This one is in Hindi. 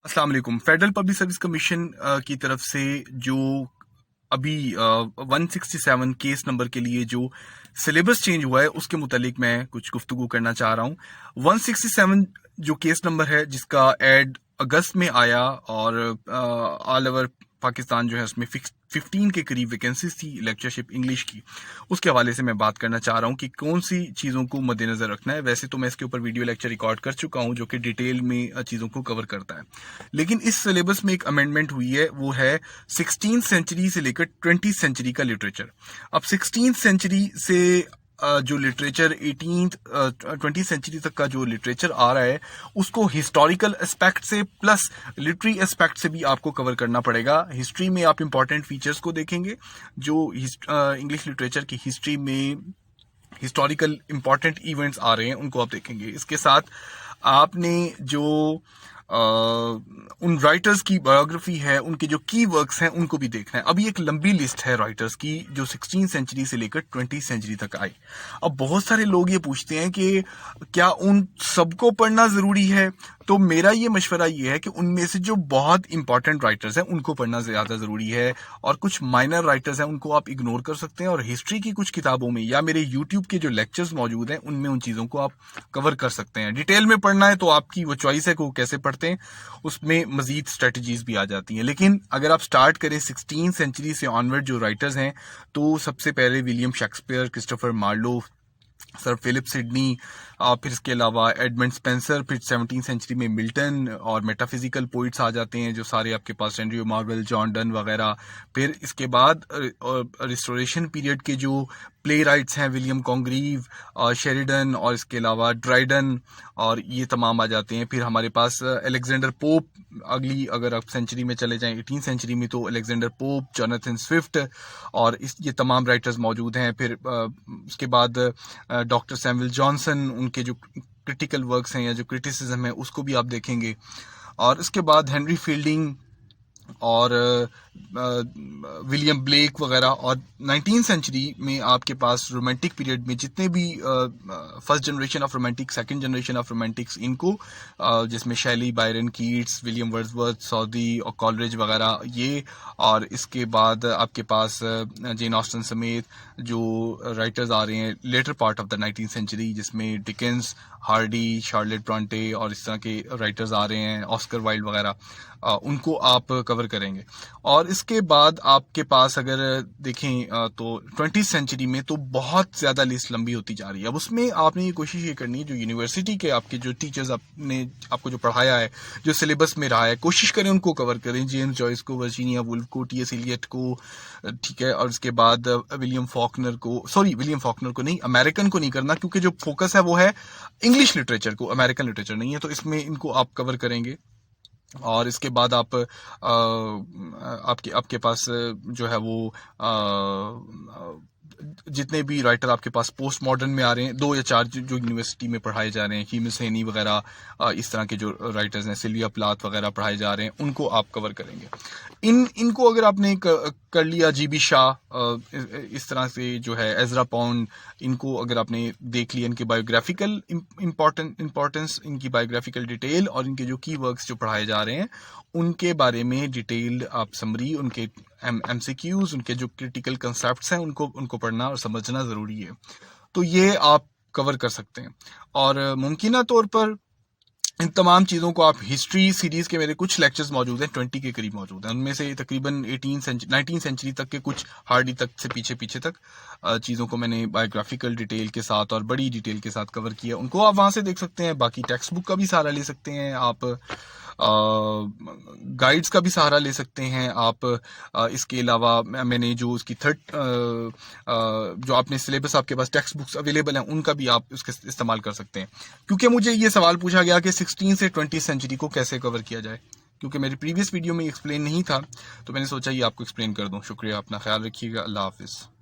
अस्सलाम वालेकुम। फेडरल पब्लिक सर्विस कमीशन की तरफ से जो अभी 167 केस नंबर के लिए जो सिलेबस चेंज हुआ है उसके मुतालिक मैं कुछ गुफ्तगू करना चाह रहा हूँ। 167 जो केस नंबर है जिसका एड अगस्त में आया और ऑल ओवर पाकिस्तान जो है उसमें 15 के करीब वैकेंसीज थी लेक्चरशिप इंग्लिश की। उसके हवाले से मैं बात करना चाह रहा हूँ कि कौन सी चीज़ों को मद्देनजर रखना है। वैसे तो मैं इसके ऊपर वीडियो लेक्चर रिकॉर्ड कर चुका हूँ जो कि डिटेल में चीज़ों को कवर करता है, लेकिन इस सिलेबस में एक अमेंडमेंट हुई है, वो है 16th सेंचुरी से लेकर 20th सेंचुरी का लिटरेचर। अब 16th सेंचुरी से जो लिटरेचर 20th सेंचुरी तक का जो लिटरेचर आ रहा है उसको हिस्टोरिकल एस्पेक्ट से प्लस लिटरेरी एस्पेक्ट से भी आपको कवर करना पड़ेगा। हिस्ट्री में आप इंपॉर्टेंट फीचर्स को देखेंगे, जो इंग्लिश लिटरेचर की हिस्ट्री में हिस्टोरिकल इंपॉर्टेंट इवेंट्स आ रहे हैं उनको आप देखेंगे। इसके साथ आपने जो उन राइटर्स की बायोग्राफी है, उनके जो की वर्क्स हैं उनको भी देखना है। अभी एक लंबी लिस्ट है राइटर्स की जो 16th सेंचुरी से लेकर 20th सेंचुरी तक आई। अब बहुत सारे लोग ये पूछते हैं कि क्या उन सबको पढ़ना जरूरी है, तो मेरा ये मशवरा ये है कि उनमें से जो बहुत इंपॉर्टेंट राइटर्स हैं उनको पढ़ना ज्यादा जरूरी है और कुछ माइनर राइटर्स हैं उनको आप इग्नोर कर सकते हैं। और हिस्ट्री की कुछ किताबों में या मेरे यूट्यूब के जो लेक्चर्स मौजूद हैं उनमें उन चीजों को आप कवर कर सकते हैं। डिटेल में पढ़ना है तो आपकी वो चॉइस है कि वो कैसे पढ़ते हैं, उसमें मजीद स्ट्रेटजीज भी आ जाती हैं। लेकिन अगर आप स्टार्ट करें 16th सेंचुरी से ऑनवर्ड जो राइटर्स हैं, तो सबसे पहले William Shakespeare, Christopher Marlowe, Sir Philip Sidney, फिर इसके अलावा एडमंड स्पेंसर, फिर 17th सेंचुरी में मिल्टन और मेटाफिजिकल पोइट्स आ जाते हैं जो सारे आपके पास हेनरी मार्वेल, जॉन डन वगैरह। फिर इसके बाद रिस्टोरेशन पीरियड के जो प्ले राइट्स हैं, विलियम कॉन्ग्रीव, शेरिडन और इसके अलावा ड्राइडन, और ये तमाम आ जाते हैं। फिर हमारे पास अलेक्जेंडर पोप, अगली अगर आप सेंचुरी में चले जाएं 18th सेंचुरी में तो अलेक्जेंडर पोप, जोनाथन स्विफ्ट और ये तमाम राइटर्स मौजूद हैं। फिर उसके बाद डॉक्टर सैमुअल जॉनसन, उनके जो क्रिटिकल वर्क्स हैं या जो क्रिटिसिज्म है उसको भी आप देखेंगे। और इसके बाद हेनरी फील्डिंग और विलियम ब्लेक वगैरह। और 19th सेंचुरी में आपके पास रोमांटिक पीरियड में जितने भी first generation of romantic, second generation of Romantics, इनको जिसमें शैली, Byron, Keats, William Wordsworth, Saudi और कॉलरिज वगैरह ये। और इसके बाद आपके पास जेन ऑस्टन समेत जो राइटर्स आ रहे हैं later part of the 19th century, जिसमें डिकेंस, हार्डी, शार्लेट ब्रॉन्टे और इस तरह के राइटर्स आ रहे हैं, ऑस्कर वाइल्ड वगैरह, उनको आप कवर करेंगे। और इसके बाद आपके पास अगर देखें तो 20th सेंचुरी में तो बहुत ज़्यादा लिस्ट लंबी होती जा रही है। अब उसमें आपने ये कोशिश ये करनी है, जो यूनिवर्सिटी के आपके जो टीचर्स आपको जो पढ़ाया है, जो सिलेबस में रहा है, कोशिश करें उनको कवर करें। जेम्स जॉयस को, वर्जीनिया वुल्फ को, टी.एस. इलियट को, ठीक है। और इसके बाद विलियम फॉकनर को नहीं, अमेरिकन को नहीं करना, क्योंकि जो फोकस है वो है इंग्लिश लिटरेचर को, अमेरिकन लिटरेचर नहीं है, तो इसमें इनको आप कवर करेंगे। और इसके बाद आपके पास जो है वो जितने भी राइटर आपके पास पोस्ट मॉडर्न में आ रहे हैं, 2 या 4 जो यूनिवर्सिटी में पढ़ाए जा रहे हैं, हीमस हेनी वगैरह, इस तरह के जो राइटर्स हैं, सिल्विया प्लाथ वगैरह पढ़ाए जा रहे हैं, उनको आप कवर करेंगे। इनको अगर आपने कर लिया, जीबी शाह, इस तरह से जो है एजरा पॉन्ड, इनको अगर आपने देख लिया, इनके बायोग्राफिकल इंपॉर्टेंस, इनकी बायोग्राफिकल डिटेल और इनके जो की वर्क्स जो पढ़ाए जा रहे हैं उनके बारे में डिटेल्ड आप समरी, उनके MCQs, उनके जो क्रिटिकल कंसेप्ट्स हैं उनको पढ़ना और समझना ज़रूरी है। तो ये आप कवर कर सकते हैं। और मुमकिना तौर पर इन तमाम चीज़ों को आप, हिस्ट्री सीरीज़ के मेरे कुछ लेक्चर्स मौजूद हैं, 20 के करीब मौजूद हैं, उनमें से तकरीबन 19th सेंचुरी तक के, कुछ हार्डी तक से पीछे तक चीज़ों को मैंने बायोग्राफिकल डिटेल के साथ और बड़ी डिटेल के साथ कवर किया। उनको आप वहाँ से देख सकते हैं। बाकी टेक्स्ट बुक का भी सहारा ले सकते हैं आप, गाइड्स का भी सहारा ले सकते हैं आप। इसके अलावा मैंने जो उसकी जो आपने सिलेबस, आपके पास टेक्स्ट बुक्स अवेलेबल हैं, उनका भी आप उसके इस्तेमाल कर सकते हैं। क्योंकि मुझे ये सवाल पूछा गया कि 16 से 20 सेंचुरी को कैसे कवर किया जाए, क्योंकि मेरी प्रीवियस वीडियो में एक्सप्लेन नहीं था, तो मैंने सोचा ये आपको एक्सप्लेन कर दूं। शुक्रिया, अपना ख्याल रखिएगा, अल्लाह हाफिज़।